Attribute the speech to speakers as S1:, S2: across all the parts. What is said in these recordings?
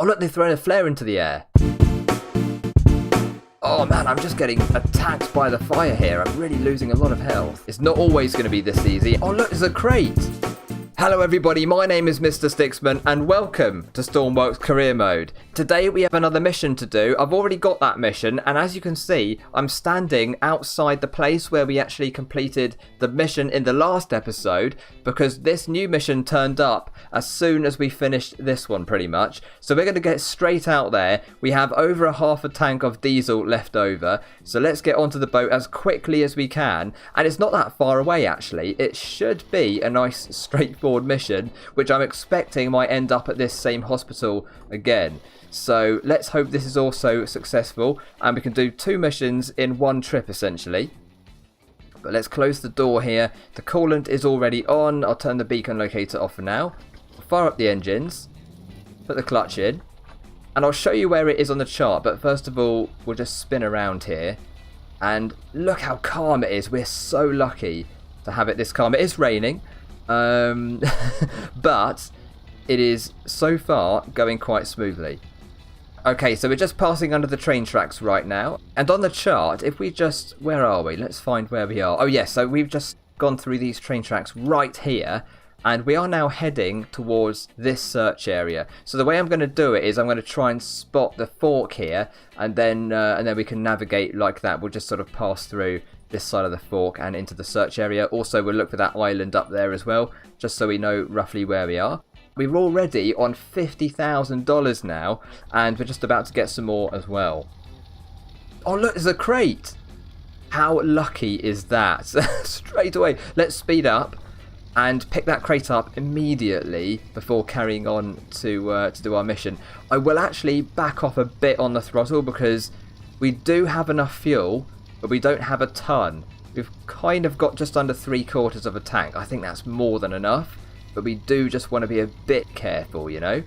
S1: Oh look, they've thrown a flare into the air. Oh man, I'm just getting attacked by the fire here. I'm really losing a lot of health. It's not always going to be this easy. Oh look, there's a crate. Hello everybody, my name is Mr. Sticksman and welcome to Stormworks Career Mode. Today we have another mission to do. I've already got that mission and as you can see, I'm standing outside the place where we actually completed the mission in the last episode because this new mission turned up as soon as we finished this one pretty much. So we're going to get straight out there. We have over a half a tank of diesel left over. So let's get onto the boat as quickly as we can. And it's not that far away actually. It should be a nice straightforward mission, which I'm expecting might end up at this same hospital again. So let's hope this is also successful and we can do two missions in one trip essentially. But let's close the door here. The coolant is already on. I'll turn the beacon locator off for now. Fire up the engines, put the clutch in, and I'll show you where it is on the chart. But first of all, we'll just spin around here and look how calm it is. We're so lucky to have it this calm. It is raining, but it is so far going quite smoothly. Okay, so we're just passing under the train tracks right now, and on the chart, if we just, where are we? Let's find where we are. Oh yes, so we've just gone through these train tracks right here, and we are now heading towards this search area. So the way I'm going to do it is I'm going to try and spot the fork here, and then we can navigate like that. We'll just sort of pass through this side of the fork and into the search area. Also, we'll look for that island up there as well, just so we know roughly where we are. We're already on $50,000 now, and we're just about to get some more as well. Oh look, there's a crate! How lucky is that? Straight away. Let's speed up and pick that crate up immediately before carrying on to do our mission. I will actually back off a bit on the throttle because we do have enough fuel, but we don't have a ton. We've kind of got just under 3/4 of a tank. I think that's more than enough, but we do just want to be a bit careful, you know.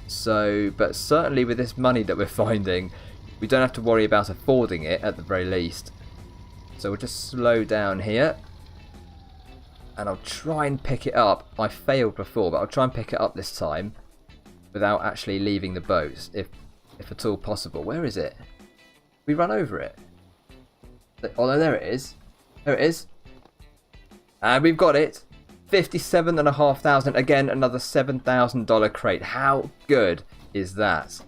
S1: So, but certainly with this money that we're finding, we don't have to worry about affording it at the very least. So we'll just slow down here. And I'll try and pick it up. I failed before, but I'll try and pick it up this time without actually leaving the boat, if at all possible. Where is it? We run over it. Oh no, there it is. There it is. And we've got it. $57,500. Again, another $7,000 crate. How good is that?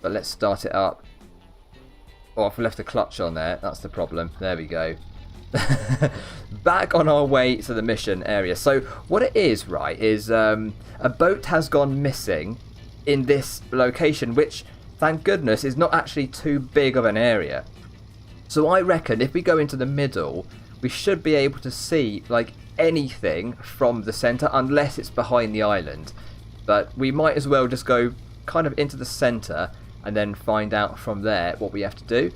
S1: But let's start it up. Oh, I've left the clutch on there. That's the problem. There we go. Back on our way to the mission area. So what it is, right, is a boat has gone missing in this location, which thank goodness is not actually too big of an area. So I reckon if we go into the middle, we should be able to see like anything from the center unless it's behind the island. But we might as well just go kind of into the center and then find out from there what we have to do.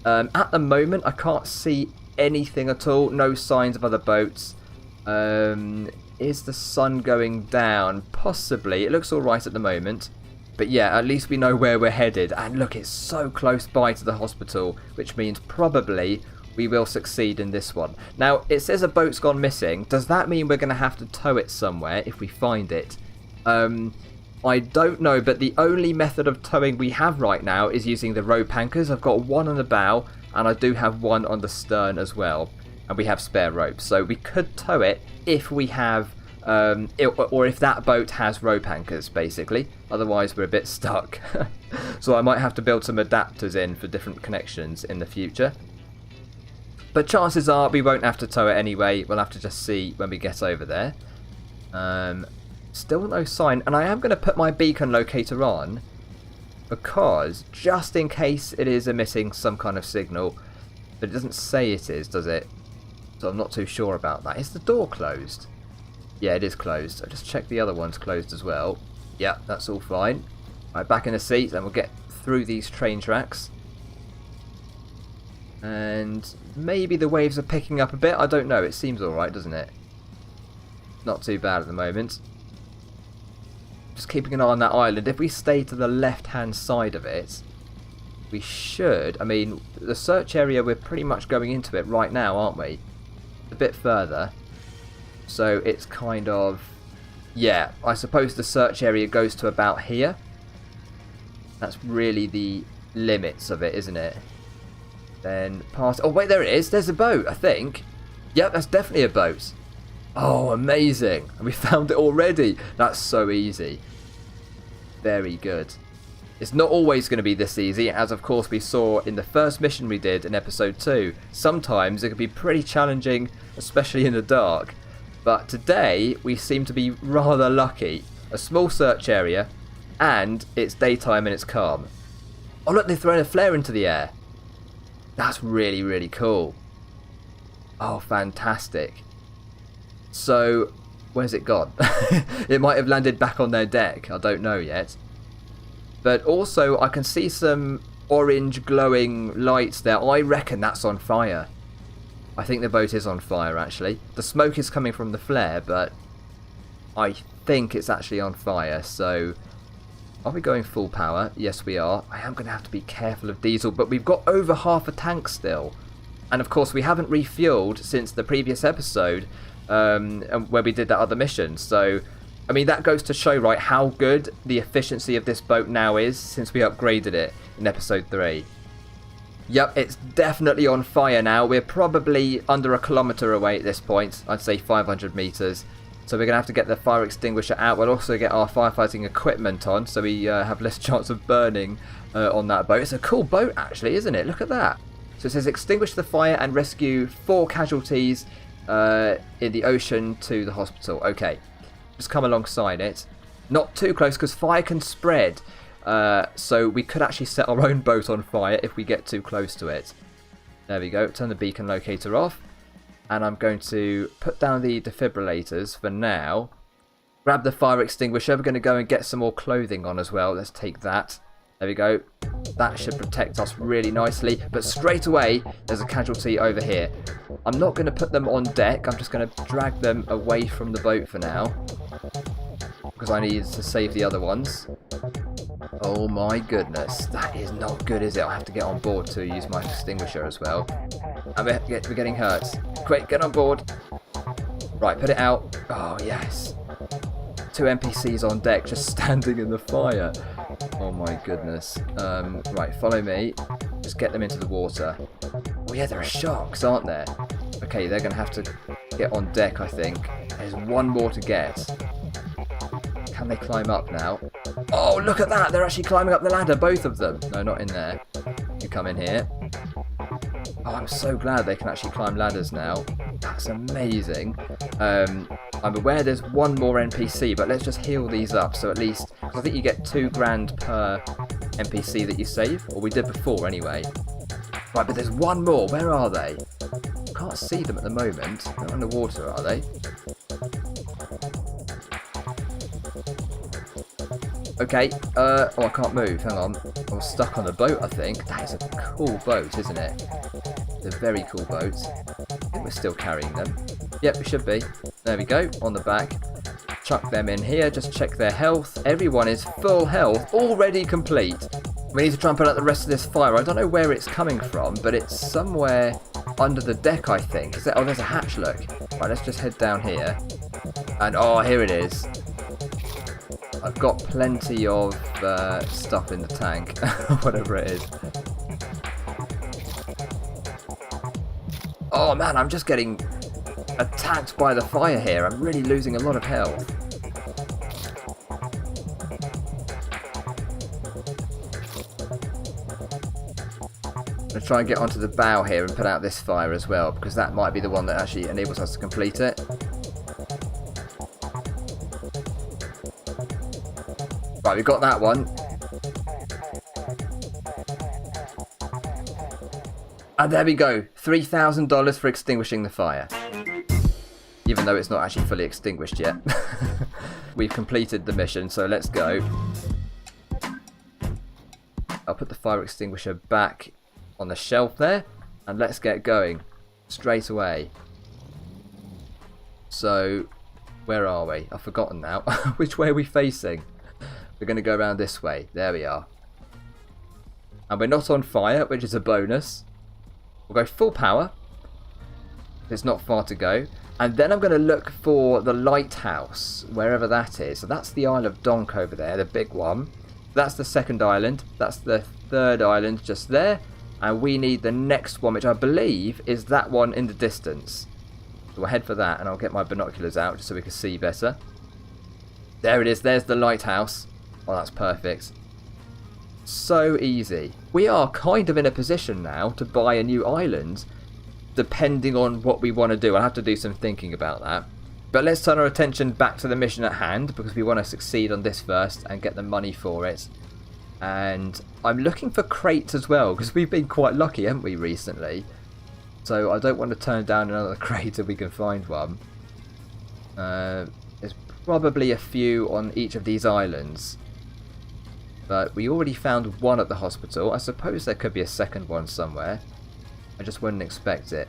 S1: At the moment I can't see anything at all, no signs of other boats. Is the sun going down? Possibly. It looks alright at the moment. But yeah, at least we know where we're headed. And look, it's so close by to the hospital, which means probably we will succeed in this one. Now, it says a boat's gone missing. Does that mean we're going to have to tow it somewhere if we find it? I don't know, but the only method of towing we have right now is using the rope anchors. I've got one on the bow, and I do have one on the stern as well. And we have spare ropes. So we could tow it if we have, or if that boat has rope anchors, basically. Otherwise, we're a bit stuck. So I might have to build some adapters in for different connections in the future. But chances are we won't have to tow it anyway. We'll have to just see when we get over there. Still no sign. And I am going to put my beacon locator on because just in case it is emitting some kind of signal. But it doesn't say it is, does it? So I'm not too sure about that. Is the door closed? Yeah, it is closed. I'll just check the other one's closed as well. Yeah, that's all fine. Right, back in the seat and we'll get through these train tracks. And maybe the waves are picking up a bit. I don't know. It seems alright, doesn't it? Not too bad at the moment. Just keeping an eye on that island. If we stay to the left-hand side of it, we should. I mean, the search area, we're pretty much going into it right now, aren't we? A bit further. So it's kind of... Yeah, I suppose the search area goes to about here. That's really the limits of it, isn't it? Then past... Oh, wait, there it is. There's a boat, I think. Yep, that's definitely a boat. Oh, amazing. And we found it already. That's so easy. Very good. It's not always going to be this easy, as of course we saw in the first mission we did in episode 2. Sometimes it can be pretty challenging, especially in the dark. But today, we seem to be rather lucky. A small search area, and it's daytime and it's calm. Oh look, they've thrown a flare into the air. That's really, really cool. Oh, fantastic. So, where's it gone? It might have landed back on their deck. I don't know yet. But also, I can see some orange glowing lights there. I reckon that's on fire. I think the boat is on fire, actually. The smoke is coming from the flare, but I think it's actually on fire. So, are we going full power? Yes, we are. I am going to have to be careful of diesel, but we've got over half a tank still. And of course, we haven't refueled since the previous episode where we did that other mission. So, I mean, that goes to show, right, how good the efficiency of this boat now is since we upgraded it in episode 3. Yep, it's definitely on fire now. We're probably under a kilometre away at this point. I'd say 500 metres. So we're going to have to get the fire extinguisher out. We'll also get our firefighting equipment on so we have less chance of burning on that boat. It's a cool boat, actually, isn't it? Look at that. So it says extinguish the fire and rescue 4 casualties in the ocean to the hospital. Okay. Just come alongside it. Not too close because fire can spread. So we could actually set our own boat on fire if we get too close to it. There we go. Turn the beacon locator off. And I'm going to put down the defibrillators for now. Grab the fire extinguisher. We're going to go and get some more clothing on as well. Let's take that. There we go. That should protect us really nicely. But straight away, there's a casualty over here. I'm not going to put them on deck. I'm just going to drag them away from the boat for now. Because I need to save the other ones. Oh my goodness. That is not good, is it? I have to get on board to use my extinguisher as well. And we're getting hurt. Quick, get on board. Right, put it out. Oh, yes. 2 NPCs on deck just standing in the fire. Oh my goodness. Right, follow me. Just get them into the water. Oh yeah, there are sharks, aren't there? Okay, they're going to have to get on deck, I think. There's one more to get. Can they climb up now? Oh, look at that! They're actually climbing up the ladder, both of them. No, not in there. You come in here. Oh, I'm so glad they can actually climb ladders now. That's amazing. I'm aware there's one more NPC, but let's just heal these up. So at least, I think you get 2 grand per NPC that you save, or we did before anyway. Right, but there's one more. Where are they? Can't see them at the moment. They're not underwater, are they? Okay. Oh, I can't move. Hang on. I was stuck on the boat, I think. That is a cool boat, isn't it? It's a very cool boat. I think we're still carrying them. Yep, we should be. There we go. On the back. Chuck them in here. Just check their health. Everyone is full health. Already complete. We need to try and put out the rest of this fire. I don't know where it's coming from, but it's somewhere under the deck, I think. Is that? Oh, there's a hatch, look. Right, let's just head down here. And, oh, here it is. I've got plenty of stuff in the tank, whatever it is. Oh man, I'm just getting attacked by the fire here. I'm really losing a lot of health. I'm going to try and get onto the bow here and put out this fire as well, because that might be the one that actually enables us to complete it. Right, we've got that one. And there we go. $3,000 for extinguishing the fire. Even though it's not actually fully extinguished yet. We've completed the mission, so let's go. I'll put the fire extinguisher back on the shelf there. And let's get going. Straight away. So, where are we? I've forgotten now. Which way are we facing? We're going to go around this way. There we are. And we're not on fire, which is a bonus. We'll go full power. There's not far to go. And then I'm going to look for the lighthouse, wherever that is. So that's the Isle of Donk over there, the big one. That's the second island. That's the third island just there. And we need the next one, which I believe is that one in the distance. So we'll head for that, and I'll get my binoculars out just so we can see better. There it is. There's the lighthouse. Oh, that's perfect. So easy. We are kind of in a position now to buy a new island, depending on what we want to do. I'll have to do some thinking about that. But let's turn our attention back to the mission at hand, because we want to succeed on this first and get the money for it. And I'm looking for crates as well, because we've been quite lucky, haven't we, recently? So I don't want to turn down another crate if we can find one. There's probably a few on each of these islands. But we already found one at the hospital. I suppose there could be a second one somewhere. I just wouldn't expect it.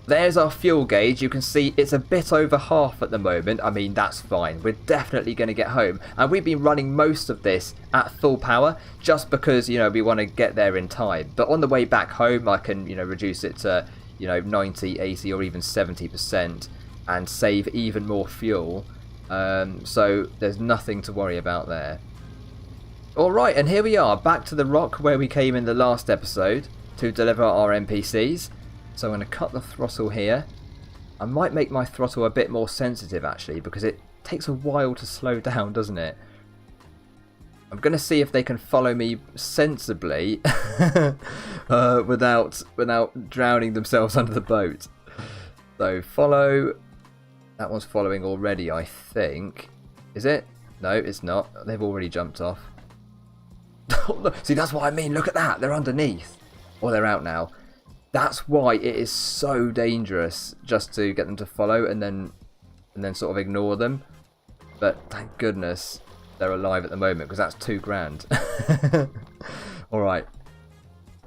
S1: There's our fuel gauge. You can see it's a bit over half at the moment. I mean, that's fine. We're definitely going to get home. And we've been running most of this at full power just because, you know, we want to get there in time. But on the way back home, I can, you know, reduce it to, you know, 90, 80 or even 70% and save even more fuel. So there's nothing to worry about there. Alright, and here we are, back to the rock where we came in the last episode to deliver our NPCs. So I'm going to cut the throttle here. I might make my throttle a bit more sensitive actually, because it takes a while to slow down, doesn't it? I'm going to see if they can follow me sensibly without drowning themselves under the boat. So follow. That one's following already, I think. Is it? No, it's not. They've already jumped off. See, that's what I mean. Look at that. They're underneath. Or they're out now. That's why it is so dangerous just to get them to follow and then sort of ignore them. But thank goodness they're alive at the moment, because that's $2,000. Alright.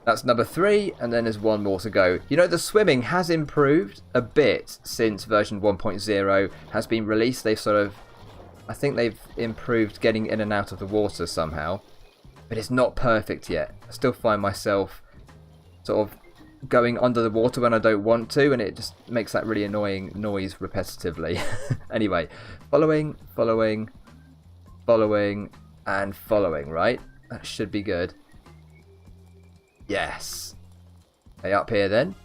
S1: That's number 3, and then there's one more to go. You know, the swimming has improved a bit since version 1.0 has been released. They've sort of, I think they've improved getting in and out of the water somehow. But it's not perfect yet. I still find myself sort of going under the water when I don't want to, and it just makes that really annoying noise repetitively. Anyway, following, and following, right? That should be good. Yes. Okay, up here then.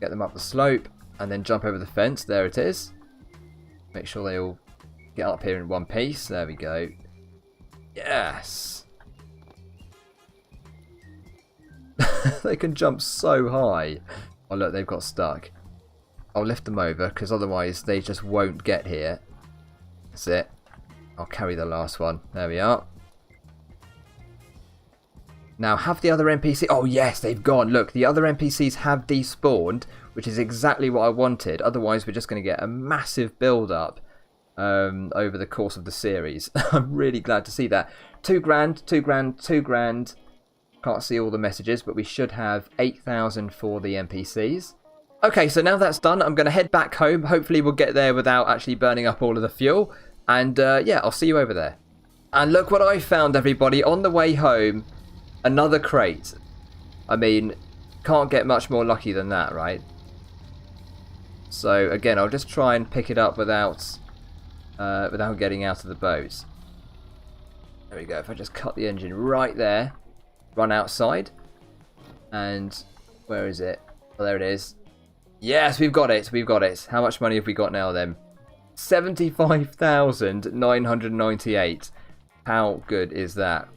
S1: Get them up the slope, and then jump over the fence. There it is. Make sure they all get up here in one piece. There we go. Yes. They can jump so high. Oh look, they've got stuck. I'll lift them over, because otherwise they just won't get here. That's it. I'll carry the last one. There we are. Now, have the other NPC... Oh yes, they've gone. Look, the other NPCs have despawned, which is exactly what I wanted. Otherwise, we're just going to get a massive build-up over the course of the series. I'm really glad to see that. $2,000, $2,000, $2,000. Can't see all the messages, but we should have 8,000 for the NPCs. Okay, so now that's done, I'm going to head back home. Hopefully we'll get there without actually burning up all of the fuel. And yeah, I'll see you over there. And look what I found, everybody. On the way home, another crate. I mean, can't get much more lucky than that, right? So again, I'll just try and pick it up without getting out of the boat. There we go. If I just cut the engine right there. Run outside, and where is it? Oh, there it is. Yes, we've got it. We've got it. How much money have we got now then? 75,998. How good is that?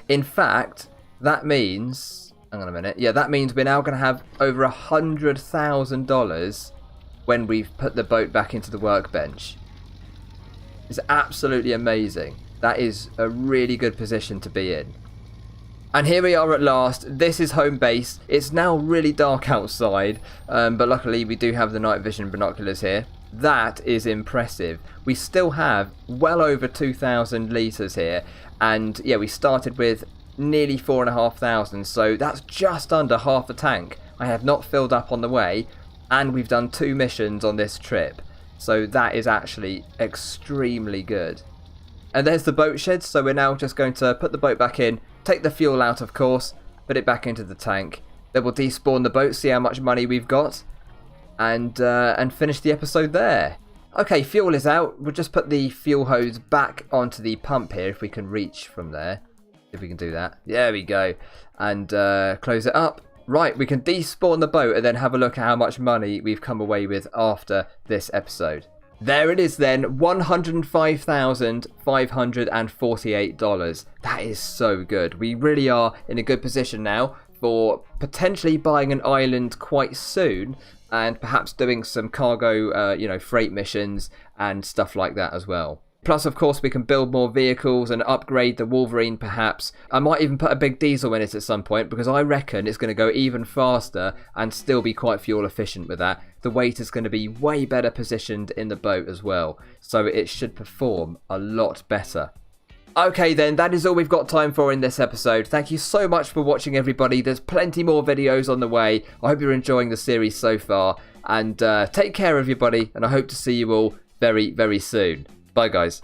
S1: In fact, that means... Hang on a minute. Yeah, that means we're now going to have over $100,000 when we've put the boat back into the workbench. It's absolutely amazing. That is a really good position to be in. And here we are at last. This is home base. It's now really dark outside, but luckily we do have the night vision binoculars here. That is impressive. We still have well over 2,000 litres here, and yeah, we started with nearly 4,500, so that's just under half a tank. I have not filled up on the way, and we've done 2 missions on this trip, so that is actually extremely good. And there's the boat shed, so we're now just going to put the boat back in, take the fuel out, of course, put it back into the tank. Then we'll despawn the boat, see how much money we've got, and finish the episode there. Okay, fuel is out. We'll just put the fuel hose back onto the pump here if we can reach from there. If we can do that. There we go. And close it up. Right, we can despawn the boat and then have a look at how much money we've come away with after this episode. There it is then, $105,548. That is so good. We really are in a good position now for potentially buying an island quite soon and perhaps doing some cargo, freight missions and stuff like that as well. Plus, of course, we can build more vehicles and upgrade the Wolverine, perhaps. I might even put a big diesel in it at some point because I reckon it's going to go even faster and still be quite fuel efficient with that. The weight is going to be way better positioned in the boat as well, so it should perform a lot better. Okay then, that is all we've got time for in this episode. Thank you so much for watching, everybody. There's plenty more videos on the way. I hope you're enjoying the series so far. And take care, everybody, and I hope to see you all very, very soon. Bye, guys.